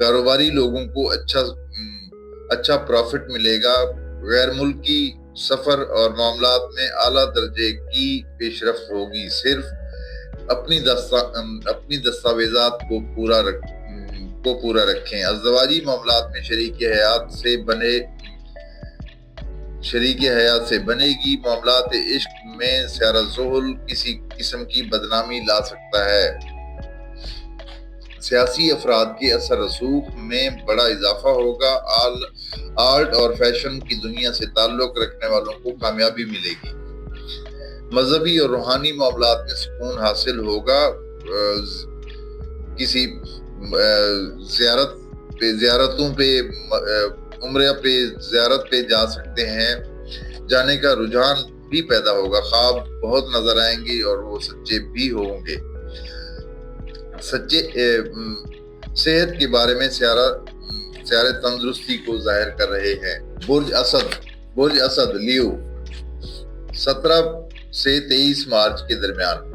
کاروباری لوگوں کو اچھا پروفٹ ملے گا۔ غیر ملکی سفر اور معاملات میں اعلیٰ درجے کی پیش رفت ہوگی۔ صرف اپنی دستاویزات کو پورا رکھیں۔ ازدواجی معاملات میں شریک حیات سے بنے گی۔ معاملات عشق میں سیارہ زحل کسی قسم کی بدنامی لا سکتا ہے۔ سیاسی افراد کے اثر رسوخ میں بڑا اضافہ ہوگا۔ آرٹ اور فیشن کی دنیا سے تعلق رکھنے والوں کو کامیابی ملے گی۔ مذہبی اور روحانی معاملات میں سکون حاصل ہوگا۔ کسی زیارتوں پہ عمرہ پہ زیارت پہ جا سکتے ہیں۔ جانے کا رجحان بھی پیدا ہوگا۔ خواب بہت نظر آئیں گے اور وہ سچے بھی ہوں گے۔ صحت کے بارے میں سیارے تندرستی کو ظاہر کر رہے ہیں۔ برج اسد لیو 17 سے 23 مارچ کے درمیان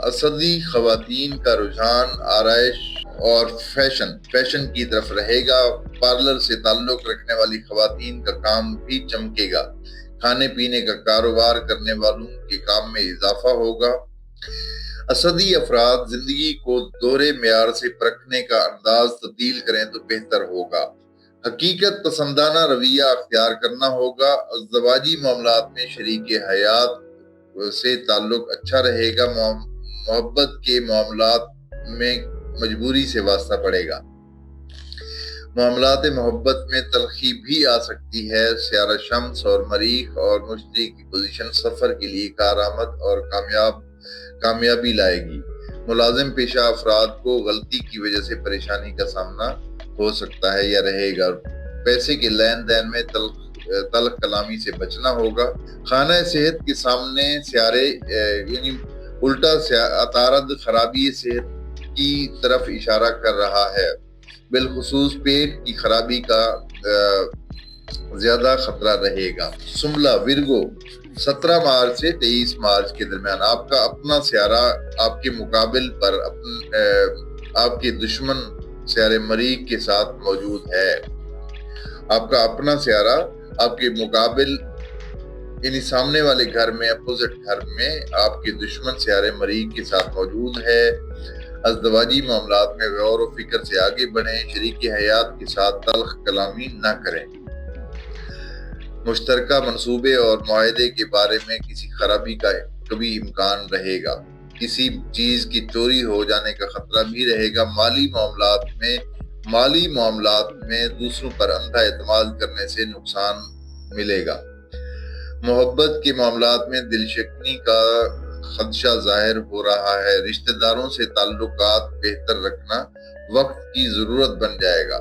اسدی خواتین کا رجحان آرائش اور فیشن کی طرف رہے گا۔ پارلر سے تعلق رکھنے والی خواتین کا کام بھی چمکے گا۔ کھانے پینے کا کاروبار کرنے والوں کے کام میں اضافہ ہوگا۔ اسدی افراد زندگی کو دورے معیار سے پرکھنے کا انداز تبدیل کریں تو بہتر ہوگا۔ حقیقت پسندانہ رویہ اختیار کرنا ہوگا۔ ازدواجی معاملات میں شریک حیات سے تعلق اچھا رہے گا۔ محبت کے معاملات میں مجبوری سے واسطہ پڑے گا۔ معاملات محبت میں تلخی بھی آ سکتی ہے۔ سیارہ شمس اور مریخ اور مشتری کی پوزیشن سفر کے لیے کارآمد اور کامیابی لائے گی۔ ملازم پیشہ افراد کو غلطی کی وجہ سے پریشانی کا سامنا ہو سکتا ہے یا رہے گا۔ پیسے کے لین دین میں تلخ کلامی سے بچنا ہوگا۔ خانہ صحت کے سامنے سیارے یعنی الٹا عطارد خرابی صحت کی طرف اشارہ کر رہا ہے۔ بالخصوص پیٹ کی خرابی کا زیادہ خطرہ رہے گا۔ سملہ ورگو 17 مارچ سے 23 مارچ کے درمیان آپ کا اپنا سیارہ آپ کے مقابل پر آپ کے دشمن سیارے مریخ کے ساتھ موجود ہے۔ آپ کا اپنا سیارہ آپ کے مقابل یعنی سامنے والے گھر میں اپوزٹ گھر میں آپ کے دشمن سیارے مریخ کے ساتھ موجود ہے۔ ازدواجی معاملات میں غور و فکر سے آگے بڑھیں۔ شریک حیات کے ساتھ تلخ کلامی نہ کریں۔ مشترکہ منصوبے اور معاہدے کے بارے میں کسی خرابی کا کبھی امکان رہے گا۔ کسی چیز کی چوری ہو جانے کا خطرہ بھی رہے گا۔ مالی معاملات میں دوسروں پر اندھا اعتماد کرنے سے نقصان ملے گا۔ محبت کے معاملات میں دل شکنی کا خدشہ ظاہر ہو رہا ہے۔ رشتہ داروں سے تعلقات بہتر رکھنا وقت کی ضرورت بن جائے گا۔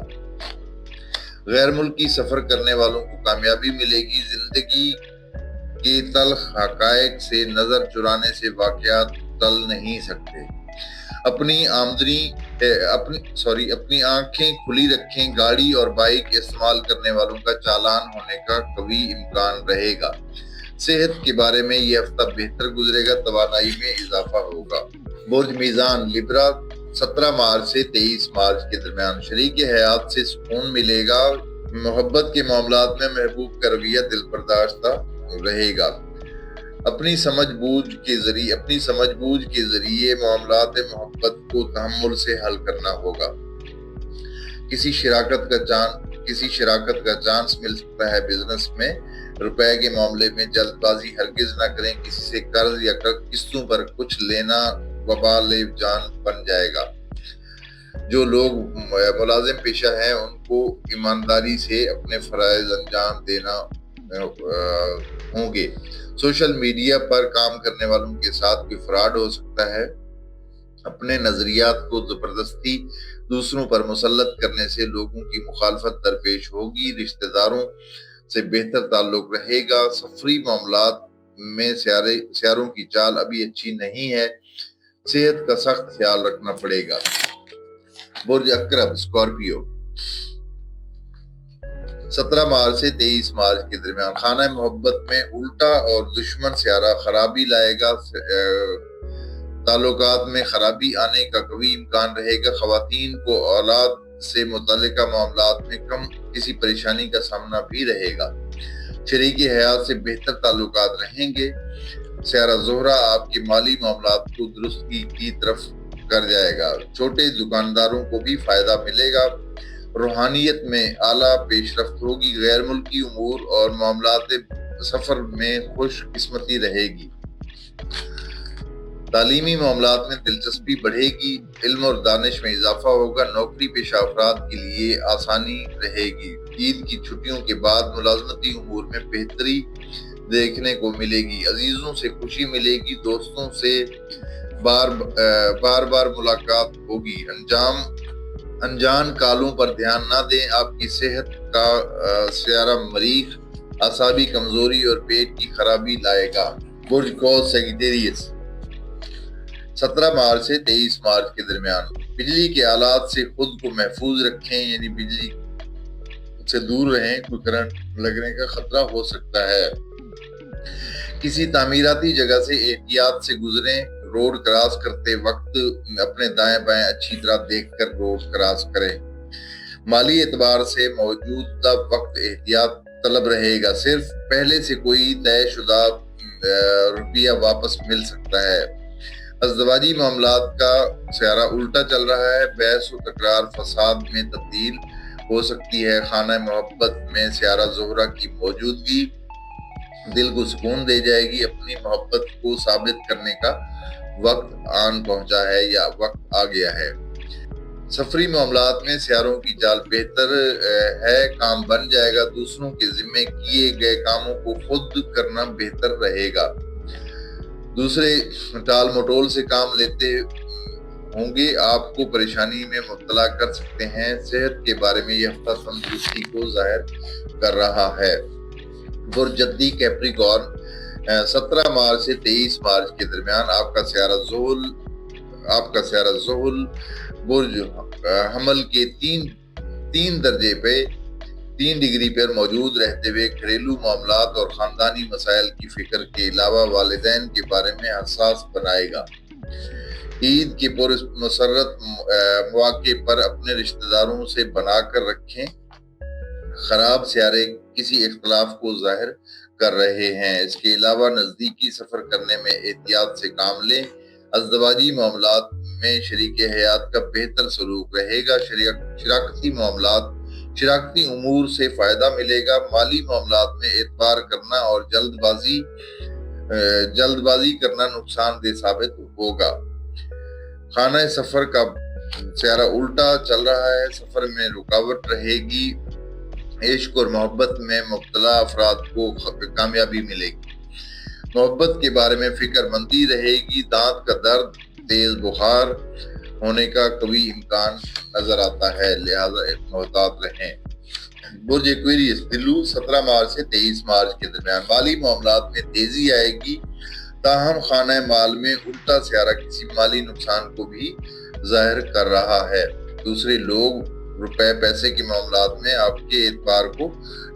غیر ملکی سفر کرنے والوں کو کامیابی ملے گی۔ زندگی کے تلخ حقائق سے نظر چرانے سے واقعات ٹل نہیں سکتے۔ اپنی آنکھیں کھلی رکھیں۔ گاڑی اور بائیک استعمال کرنے والوں کا چالان ہونے کا قوی امکان رہے گا۔ صحت کے بارے میں یہ ہفتہ بہتر گزرے گا۔ توانائی میں اضافہ ہوگا۔ برج میزان لیبرا 17 مارچ سے 23 مارچ کے درمیان شریک حیات سے سکون ملے گا۔ محبت کے معاملات میں محبوب کا رویہ دل برداشتہ رہے گا۔ اپنی سمجھ بوجھ کے ذریعے معاملات محبت کو تحمل سے حل کرنا ہوگا۔ کسی شراکت کا چانس مل سکتا ہے۔ بزنس میں روپے کے معاملے میں جلد بازی ہرگز نہ کریں۔ کسی سے قرض یا قسطوں پر کچھ لینا وبال جان بن جائے گا۔ جو لوگ ملازم پیشہ ہیں ان کو ایمانداری سے اپنے فرائض انجام دینا ہوں گے۔ سوشل میڈیا پر کام کرنے والوں کے ساتھ کوئی فراڈ ہو سکتا ہے۔ اپنے نظریات کو زبردستی دوسروں پر مسلط کرنے سے لوگوں کی مخالفت درپیش ہوگی۔ رشتہ داروں سے بہتر تعلق رہے گا۔ سفری معاملات میں سیاروں کی چال ابھی اچھی نہیں ہے۔ صحت کا سخت خیال رکھنا پڑے گا۔ برج عقرب اسکارپیو 17 مارچ سے 23 مارچ کے درمیان خانہ محبت میں الٹا اور دشمن سیارہ خرابی لائے گا۔ تعلقات میں خرابی آنے کا قوی امکان رہے گا۔ خواتین کو اولاد سے متعلقہ معاملات میں کم کسی پریشانی کا سامنا بھی رہے گا۔ شریک حیات سے بہتر تعلقات رہیں گے۔ سیارہ زہرہ آپ کے مالی معاملات کو درستگی کی طرف کر جائے گا۔ چھوٹے دکانداروں کو بھی فائدہ ملے گا۔ روحانیت میں اعلیٰ پیش رفت ہوگی۔ غیر ملکی امور اور معاملات سفر میں خوش قسمتی رہے گی۔ تعلیمی معاملات میں دلچسپی بڑھے گی۔ علم اور دانش میں اضافہ ہوگا۔ نوکری پیشہ افراد کے لیے آسانی رہے گی۔ عید کی چھٹیوں کے بعد ملازمتی امور میں بہتری دیکھنے کو ملے گی۔ عزیزوں سے خوشی ملے گی۔ دوستوں سے بار بار ملاقات ہوگی۔ انجان کالوں پر دھیان نہ دیں۔ آپ کی صحت کا سیارہ مریخ اعصابی کمزوری اور پیٹ کی خرابی لائے گا۔ برج قوس سیجیٹیریس 17 مارچ سے 23 مارچ کے درمیان بجلی کے آلات سے خود کو محفوظ رکھیں، یعنی بجلی سے دور رہیں، کوئی کرنٹ لگنے کا خطرہ ہو سکتا ہے۔ کسی تعمیراتی جگہ سے احتیاط سے گزریں۔ روڈ کراس کرتے وقت اپنے دائیں بائیں اچھی طرح دیکھ کر روڈ کراس کریں۔ مالی اعتبار سے موجودہ وقت احتیاط طلب رہے گا۔ صرف پہلے سے کوئی طے شدہ روپیہ واپس مل سکتا ہے۔ ازدواجی معاملات کا سیارہ الٹا چل رہا ہے۔ بحث و تکرار فساد میں تبدیل ہو سکتی ہے۔ خانہ محبت میں سیارہ زہرہ کی موجودگی دل کو سکون دے جائے گی۔ اپنی محبت کو ثابت کرنے کا وقت آن پہنچا ہے یا وقت آ گیا ہے۔ سفری معاملات میں سیاروں کی چال بہتر ہے۔ کام بن جائے گا۔ دوسروں کے ذمے کیے گئے کاموں کو خود کرنا بہتر رہے گا۔ دوسرے ٹال مٹول سے کام لیتے ہوں گے، آپ کو پریشانی میں مبتلا کر سکتے ہیں۔ صحت کے بارے میں یہ ہفتہ تندرستی کو ظاہر کر رہا ہے۔ برج جدی کیپریکارن 17 مارچ سے 23 مارچ کے درمیان آپ کا سیارہ زحل برج حمل کے 3 درجے پہ 3 ڈگری پر موجود رہتے ہوئے گھریلو معاملات اور خاندانی مسائل کی فکر کے علاوہ والدین کے بارے میں حساس بنائے گا۔ عید کے پر مسرت مواقع پر اپنے رشتہ داروں سے بنا کر رکھیں۔ خراب سیارے کسی اختلاف کو ظاہر کر رہے ہیں۔ اس کے علاوہ نزدیکی سفر کرنے میں احتیاط سے کام لیں۔ ازدواجی معاملات میں شریک حیات کا بہتر سلوک رہے گا۔ شراکتی امور سے فائدہ ملے گا۔ مالی معاملات میں اعتبار کرنا اور جلد بازی کرنا نقصان دہ ثابت ہوگا۔ خانہ سفر کا سیارہ الٹا چل رہا ہے۔ سفر میں رکاوٹ رہے گی۔ عشق اور محبت میں مبتلا افراد کو کامیابی ملے گی۔ محبت کے بارے میں فکر مندی رہے گی۔ دانت کا درد، تیز بخار ہونے کا قوی امکان نظر آتا ہے، لہذا محتاط رہیں۔ برج ایکویریس دلو 17 مارچ سے 23 مارچ کے درمیان مالی معاملات میں تیزی آئے گی، تاہم خانہ مال میں الٹا سیارہ کسی مالی نقصان کو بھی ظاہر کر رہا ہے۔ دوسرے لوگ روپے پیسے کے معاملات میں آپ کے اعتبار کو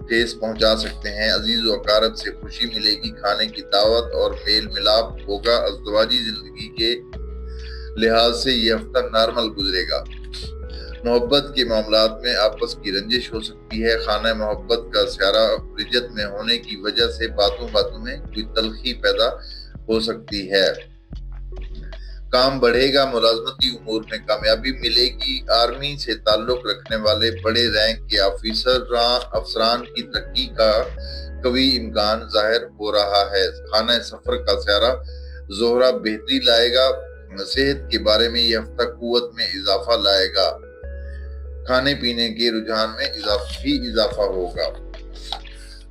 ٹھیس پہنچا سکتے ہیں۔ عزیز و اقارب سے خوشی ملے گی۔ کھانے کی دعوت اور میل ملاپ ہوگا۔ ازدواجی زندگی کے لحاظ سے یہ ہفتہ نارمل گزرے گا۔ محبت کے معاملات میں آپس کی رنجش ہو سکتی ہے۔ خانہ محبت کا سیارہ رجت میں ہونے کی وجہ سے باتوں میں کوئی تلخی پیدا ہو سکتی ہے۔ کام بڑھے گا۔ ملازمتی امور میں کامیابی ملے گی۔ آرمی سے تعلق رکھنے والے بڑے رینک کے افسران کی ترقی کا قوی امکان ظاہر ہو رہا ہے۔ خانہ سفر کا سیارہ زہرہ بہتری لائے گا۔ صحت کے بارے میں یہ ہفتہ قوت میں اضافہ لائے گا۔ کھانے پینے کے رجحان میں اضافہ ہوگا۔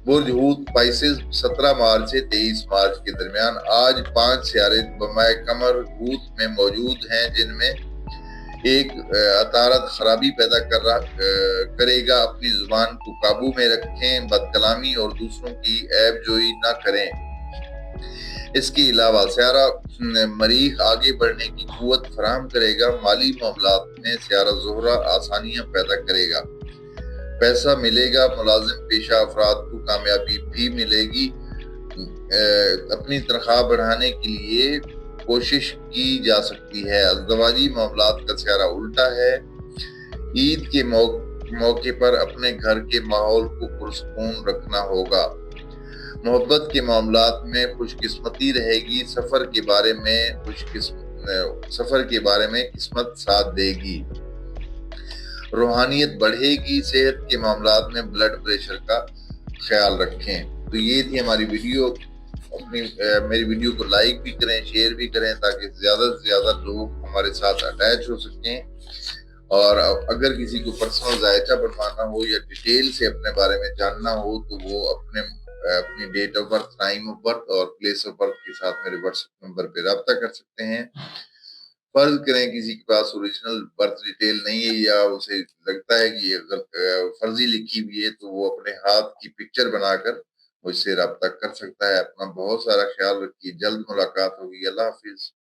برج حوت پائسز 17 مارچ سے 23 مارچ کے درمیان آج 5 سیارے بمائے قمر حوت میں موجود ہیں، جن میں ایک عطارد خرابی پیدا کرے گا۔ اپنی زبان کو قابو میں رکھیں، بد کلامی اور دوسروں کی عیب جوئی نہ کریں۔ اس کے علاوہ سیارہ مریخ آگے بڑھنے کی قوت فراہم کرے گا۔ مالی معاملات میں سیارہ زہرہ آسانیاں پیدا کرے گا۔ پیسہ ملے گا۔ ملازم پیشہ افراد کو کامیابی بھی ملے گی۔ اپنی تنخواہ بڑھانے کے لیے کوشش کی جا سکتی ہے۔ ازدواجی معاملات کا سیارہ الٹا ہے۔ عید کے موقع پر اپنے گھر کے ماحول کو پرسکون رکھنا ہوگا۔ محبت کے معاملات میں خوش قسمتی رہے گی۔ سفر کے بارے میں قسمت ساتھ دے گی۔ روحانیت بڑھے گی۔ صحت کے معاملات میں بلڈ پریشر کا خیال رکھیں۔ تو یہ تھی ہماری ویڈیو۔ میری ویڈیو کو لائک بھی کریں، شیئر بھی کریں، تاکہ زیادہ سے زیادہ لوگ ہمارے ساتھ اٹیچ ہو سکیں۔ اور اگر کسی کو پرسنل ذائچہ بنوانا ہو یا ڈیٹیل سے اپنے بارے میں جاننا ہو تو وہ اپنی date of birth, time of birth اور پلیس آف برتھ کے ساتھ میرے واٹس ایپ نمبر پہ رابطہ کر سکتے ہیں۔ فرض کریں کسی کے پاس اوریجنل برتھ ڈیٹیل نہیں ہے یا اسے لگتا ہے کہ یہ فرضی لکھی ہوئی ہے، تو وہ اپنے ہاتھ کی پکچر بنا کر مجھ سے رابطہ کر سکتا ہے۔ اپنا بہت سارا خیال رکھیے۔ جلد ملاقات ہوگی۔ اللہ حافظ۔